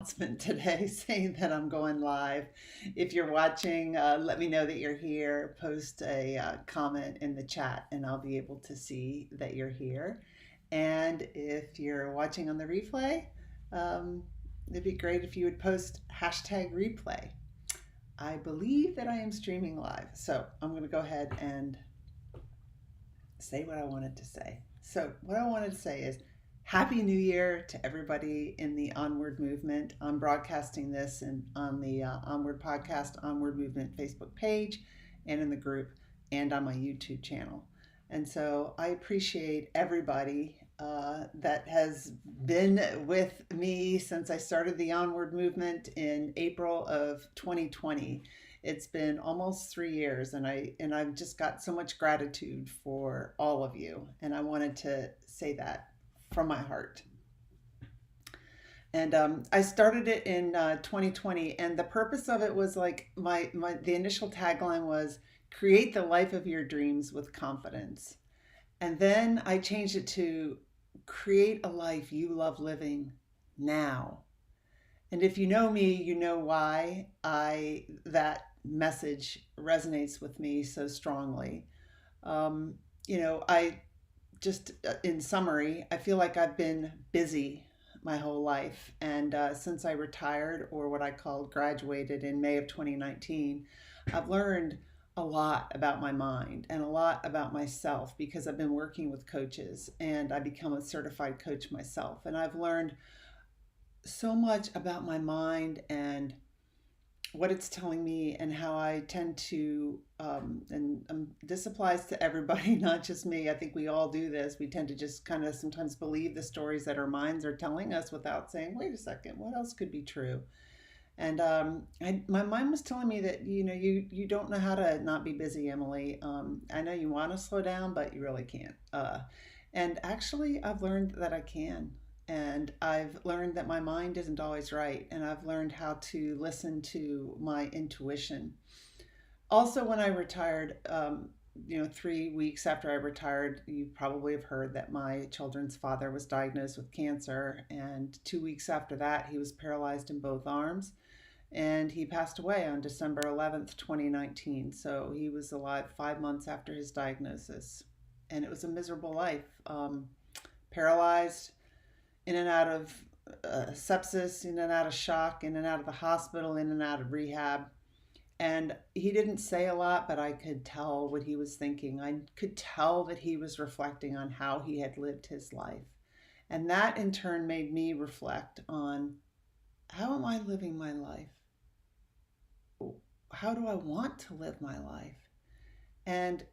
Announcement today saying that I'm going live. If you're watching, let me know that you're here. Post a comment in the chat, and I'll be able to see that you're here. And if you're watching on the replay, um, it'd be great if you would post hashtag replay. I believe that I am streaming live, so I'm going to go ahead and say what I wanted to say. So, what I wanted to say is Happy New Year to everybody in the Onward movement. I'm broadcasting this on the Onward podcast, Onward Movement Facebook page, and in the group, and on my YouTube channel. And so I appreciate everybody that has been with me since I started the Onward movement in April of 2020. It's been almost 3 years, and I've just got so much gratitude for all of you, and I wanted to say that from my heart. And I started it in 2020, and the purpose of it was like the initial tagline was create the life of your dreams with confidence. And then I changed it to create a life you love living now. And if you know me, you know why I that message resonates with me so strongly. Um, I just in summary, I feel like I've been busy my whole life. And since I retired, or what I call graduated in May of 2019, I've learned a lot about my mind and a lot about myself because I've been working with coaches and I become a certified coach myself. And I've learned so much about my mind and what it's telling me and how I tend to, this applies to everybody, not just me. I think we all do this. We tend to just kind of sometimes believe the stories that our minds are telling us without saying, wait a second, what else could be true? And my mind was telling me that, you don't know how to not be busy, Emily. I know you want to slow down, but you really can't. And actually, I've learned that I can. And I've learned that my mind isn't always right. And I've learned how to listen to my intuition. Also, when I retired, 3 weeks after I retired, you probably have heard that my children's father was diagnosed with cancer. And 2 weeks after that, he was paralyzed in both arms. And he passed away on December 11th, 2019. So he was alive 5 months after his diagnosis. And it was a miserable life. Paralyzed, in and out of sepsis, in and out of shock, in and out of the hospital, in and out of rehab. And he didn't say a lot, but I could tell what he was thinking. I could tell that he was reflecting on how he had lived his life. And that in turn made me reflect on, how am I living my life? How do I want to live my life? And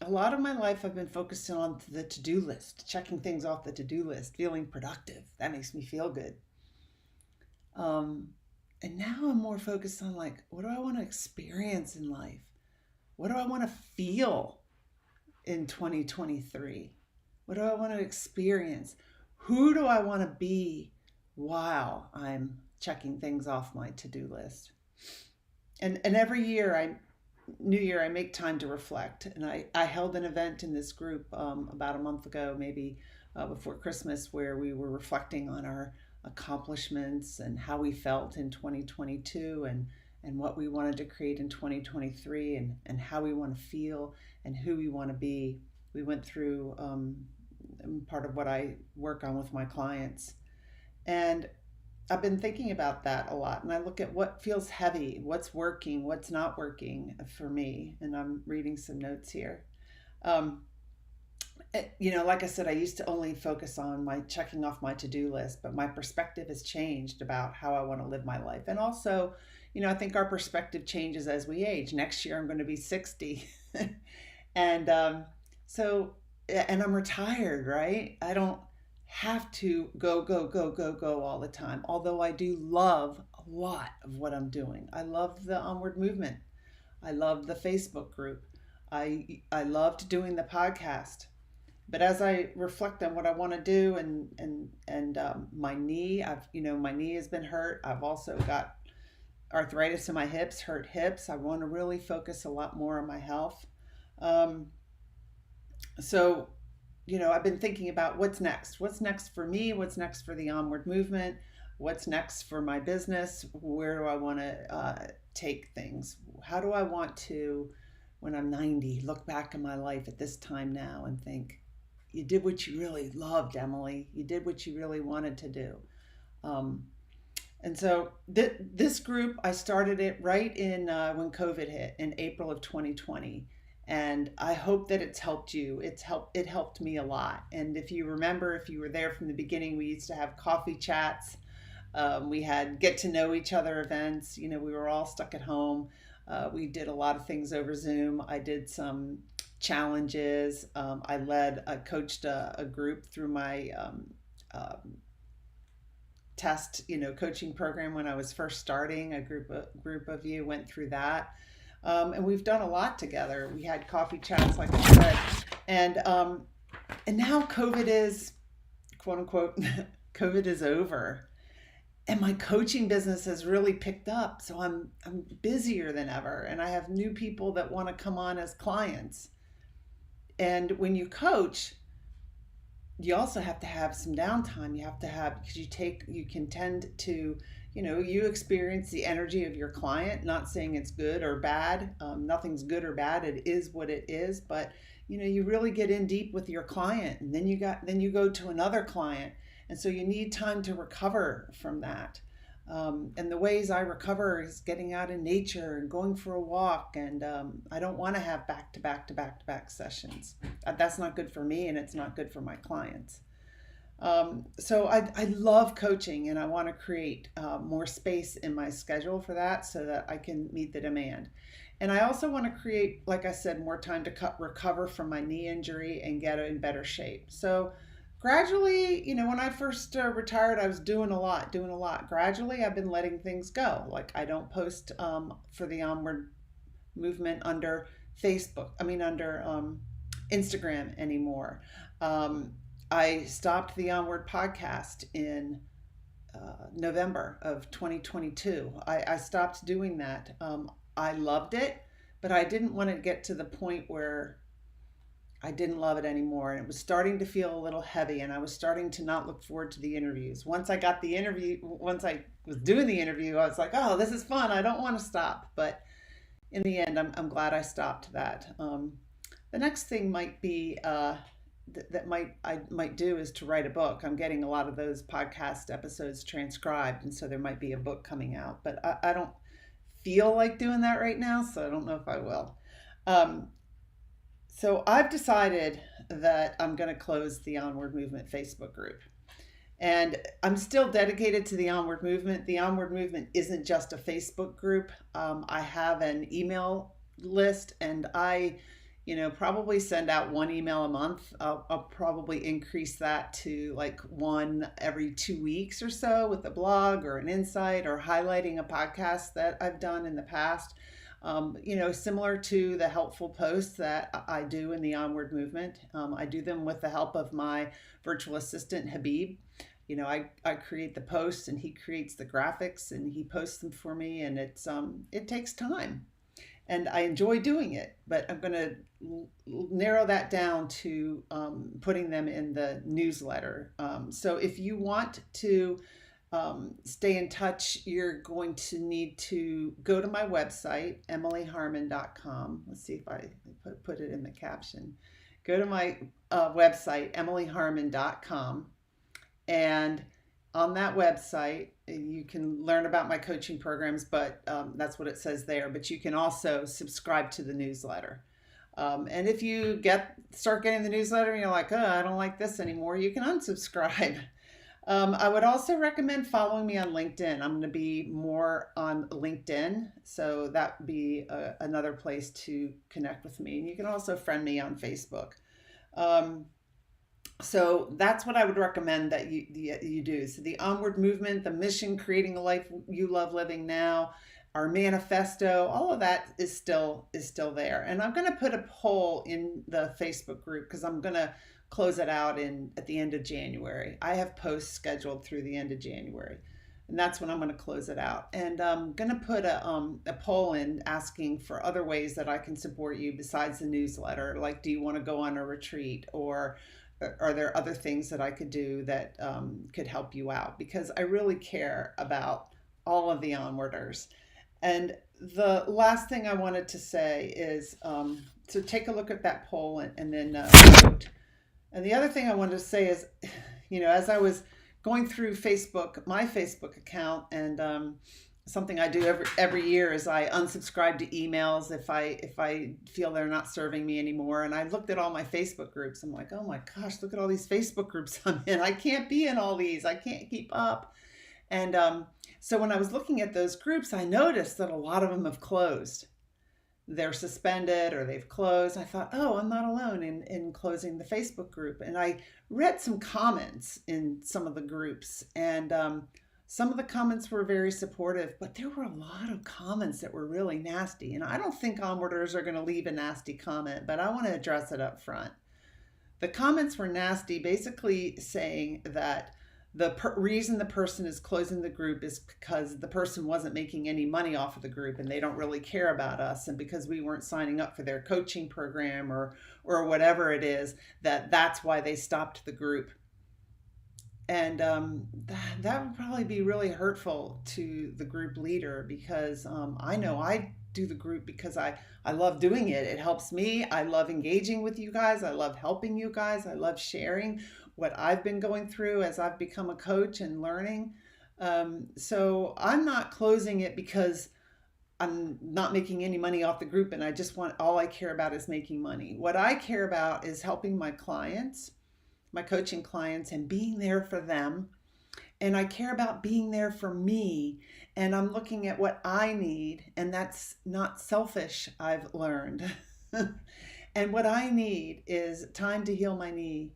a lot of my life I've been focused on the to-do list, checking things off the to-do list, feeling productive. That makes me feel good. And now I'm more focused on, like, what do I want to experience in life? What do I want to feel in 2023? What do I want to experience? Who do I want to be while I'm checking things off my to-do list? And every year, New Year, I make time to reflect. And I held an event in this group about a month ago, maybe before Christmas, where we were reflecting on our accomplishments and how we felt in 2022 and what we wanted to create in 2023 and how we want to feel and who we want to be. We went through part of what I work on with my clients. And I've been thinking about that a lot, and I look at what feels heavy, what's working, what's not working for me, and I'm reading some notes here. Um, like I said, I used to only focus on my checking off my to-do list, but my perspective has changed about how I want to live my life. And also, I think our perspective changes as we age. Next year, I'm going to be 60. And and I'm retired, right? I don't have to go, go, go, go, go all the time. Although I do love a lot of what I'm doing. I love the Onward movement. I love the Facebook group. I loved doing the podcast. But as I reflect on what I want to do and my knee, my knee has been hurt. I've also got arthritis in my hips, hurt hips. I want to really focus a lot more on my health. Um, so I've been thinking about what's next. What's next for me? What's next for the Onward movement? what's next for my business? Where do I want to take things? How do I want to, when I'm 90, look back in my life at this time now and think, you did what you really loved, Emily. You did what you really wanted to do. Um, and so this group, I started it right in when COVID hit in April of 2020. And I hope that it's helped you. It helped me a lot. And if you remember, if you were there from the beginning, we used to have coffee chats. We had get to know each other events. You know, we were all stuck at home. We did a lot of things over Zoom. I did some challenges. I coached a group through my test, coaching program when I was first starting. A group of you went through that, and we've done a lot together. We had coffee chats, like I said, and now COVID is, quote unquote, COVID is over, and my coaching business has really picked up. So I'm busier than ever, and I have new people that want to come on as clients. And when you coach, you also have to have some downtime. You have to have, because you can tend to, you experience the energy of your client. Not saying it's good or bad. Nothing's good or bad. It is what it is. But you really get in deep with your client, and then you go to another client, and so you need time to recover from that. And the ways I recover is getting out in nature and going for a walk. And I don't want to have back to back to back to back sessions. That's not good for me, and it's not good for my clients. So I love coaching, and I want to create more space in my schedule for that so that I can meet the demand. And I also want to create, like I said, more time to recover from my knee injury and get in better shape. So gradually, when I first retired, I was doing a lot. Gradually, I've been letting things go. Like, I don't post for the Onward movement under Instagram anymore. I stopped the Onward podcast in November of 2022. I stopped doing that. I loved it, but I didn't want to get to the point where I didn't love it anymore, and it was starting to feel a little heavy, and I was starting to not look forward to the interviews. Once I was doing the interview, I was like, oh, this is fun. I don't want to stop. But in the end, I'm glad I stopped that. The next thing might be I might do is to write a book. I'm getting a lot of those podcast episodes transcribed, and so there might be a book coming out. But I don't feel like doing that right now, so I don't know if I will. So I've decided that I'm going to close the Onward Movement Facebook group. And I'm still dedicated to the Onward Movement. The Onward Movement isn't just a Facebook group. I have an email list, and I probably send out one email a month. I'll probably increase that to like one every 2 weeks or so, with a blog or an insight or highlighting a podcast that I've done in the past. Similar to the helpful posts that I do in the Onward Movement. I do them with the help of my virtual assistant, Habib. I create the posts, and he creates the graphics, and he posts them for me, and it takes time. And I enjoy doing it, but I'm going to narrow that down to putting them in the newsletter. So if you want to stay in touch, you're going to need to go to my website, emilyharmon.com. Let's see if I put it in the caption. Go to my website, emilyharmon.com. And on that website, you can learn about my coaching programs, but that's what it says there. But you can also subscribe to the newsletter. And if you start getting the newsletter and you're like, oh, I don't like this anymore, you can unsubscribe. I would also recommend following me on LinkedIn. I'm going to be more on LinkedIn, so that would be another place to connect with me. And you can also friend me on Facebook. So that's what I would recommend that you do. So the Onward Movement, the mission, creating a life you love living now, our manifesto, all of that is still there. And I'm going to put a poll in the Facebook group, because I'm going to close it out at the end of January. I have posts scheduled through the end of January, and that's when I'm going to close it out. And I'm going to put a poll in asking for other ways that I can support you besides the newsletter. Like, do you want to go on a retreat, or are there other things that I could do that could help you out? Because I really care about all of the onwarders. And the last thing I wanted to say is so take a look at that poll and then vote. And the other thing I wanted to say is, as I was going through Facebook, my Facebook account, and something I do every year is I unsubscribe to emails if I feel they're not serving me anymore. And I looked at all my Facebook groups. I'm like, oh my gosh, look at all these Facebook groups I'm in. I can't be in all these. I can't keep up. And so when I was looking at those groups, I noticed that a lot of them have closed. They're suspended or they've closed. I thought, oh, I'm not alone in closing the Facebook group. And I read some comments in some of the groups, and some of the comments were very supportive, but there were a lot of comments that were really nasty. And I don't think onwarders are going to leave a nasty comment, but I want to address it up front. The comments were nasty, basically saying that the reason the person is closing the group is because the person wasn't making any money off of the group and they don't really care about us, and because we weren't signing up for their coaching program or whatever it is, that's why they stopped the group. And that would probably be really hurtful to the group leader, because I know I do the group because I love doing it. It helps me. I love engaging with you guys. I love helping you guys. I love sharing what I've been going through as I've become a coach and learning. So I'm not closing it because I'm not making any money off the group and all I care about is making money. What I care about is helping my clients, my coaching clients, and being there for them. And I care about being there for me. And I'm looking at what I need, and that's not selfish, I've learned. And what I need is time to heal my knee,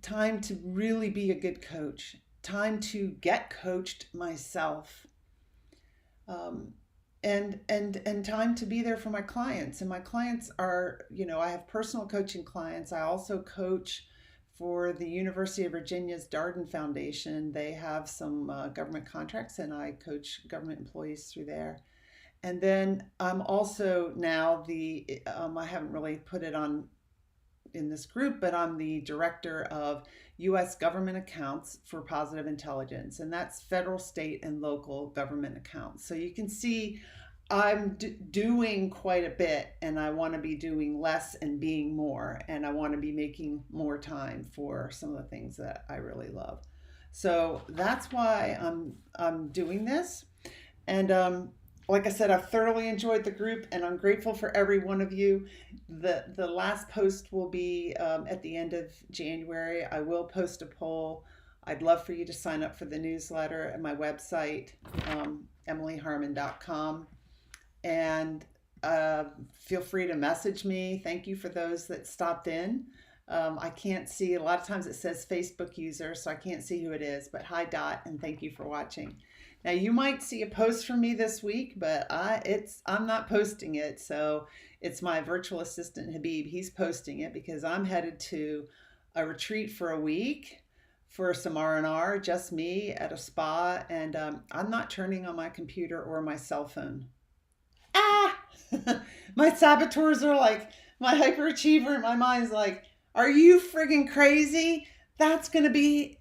time to really be a good coach, time to get coached myself, and time to be there for my clients. And my clients are, I have personal coaching clients. I also coach for the University of Virginia's Darden Foundation. They have some government contracts, and I coach government employees through there. And then I'm also now I haven't really put it on in this group, but I'm the director of U.S. government accounts for Positive Intelligence, and that's federal, state, and local government accounts. So you can see I'm doing quite a bit, and I want to be doing less and being more, and I want to be making more time for some of the things that I really love. So that's why I'm doing this. And like I said, I've thoroughly enjoyed the group, and I'm grateful for every one of you. The last post will be at the end of January. I will post a poll. I'd love for you to sign up for the newsletter at my website, emilyharmon.com. And feel free to message me. Thank you for those that stopped in. I can't see, a lot of times it says Facebook user, so I can't see who it is, but hi Dot, and thank you for watching. Now you might see a post from me this week, but I'm not posting it. So it's my virtual assistant Habib. He's posting it because I'm headed to a retreat for a week for some R&R, just me at a spa, and I'm not turning on my computer or my cell phone. My saboteurs are like, my hyperachiever in my mind's like, are you friggin' crazy? That's going to be,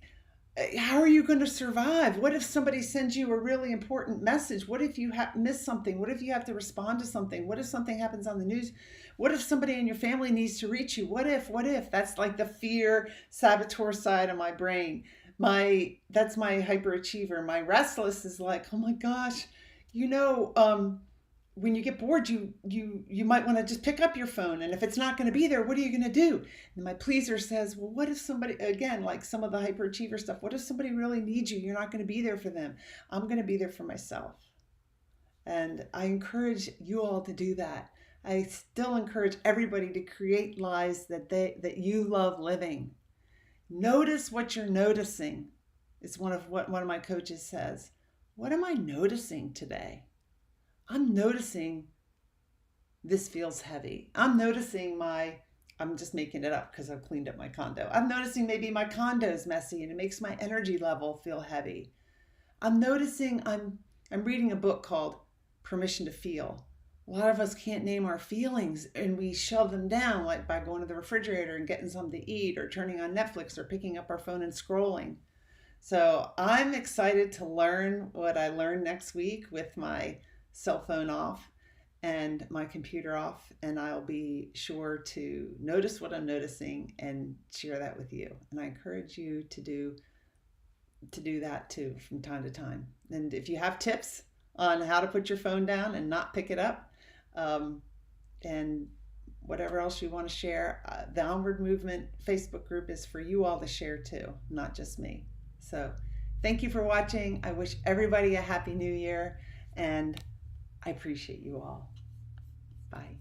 how are you going to survive? What if somebody sends you a really important message? What if you miss something? What if you have to respond to something? What if something happens on the news? What if somebody in your family needs to reach you? What if? That's like the fear saboteur side of my brain. That's my hyperachiever. My restless is like, oh my gosh, when you get bored, you might want to just pick up your phone. And if it's not going to be there, what are you going to do? And my pleaser says, well, what if somebody, again, like some of the hyperachiever stuff, what if somebody really needs you? You're not going to be there for them. I'm going to be there for myself. And I encourage you all to do that. I still encourage everybody to create lives that you love living. Notice what you're noticing. It's one of what one of my coaches says. What am I noticing today? I'm noticing this feels heavy. I'm noticing I'm just making it up because I've cleaned up my condo. I'm noticing maybe my condo's messy and it makes my energy level feel heavy. I'm noticing I'm reading a book called Permission to Feel. A lot of us can't name our feelings and we shove them down, like by going to the refrigerator and getting something to eat or turning on Netflix or picking up our phone and scrolling. So I'm excited to learn what I learn next week with my cell phone off and my computer off, and I'll be sure to notice what I'm noticing and share that with you. And I encourage you to do that too from time to time. And if you have tips on how to put your phone down and not pick it up, um, and whatever else you want to share, the Onward Movement Facebook group is for you all to share too, not just me. So thank you for watching. I wish everybody a happy new year, and I appreciate you all. Bye.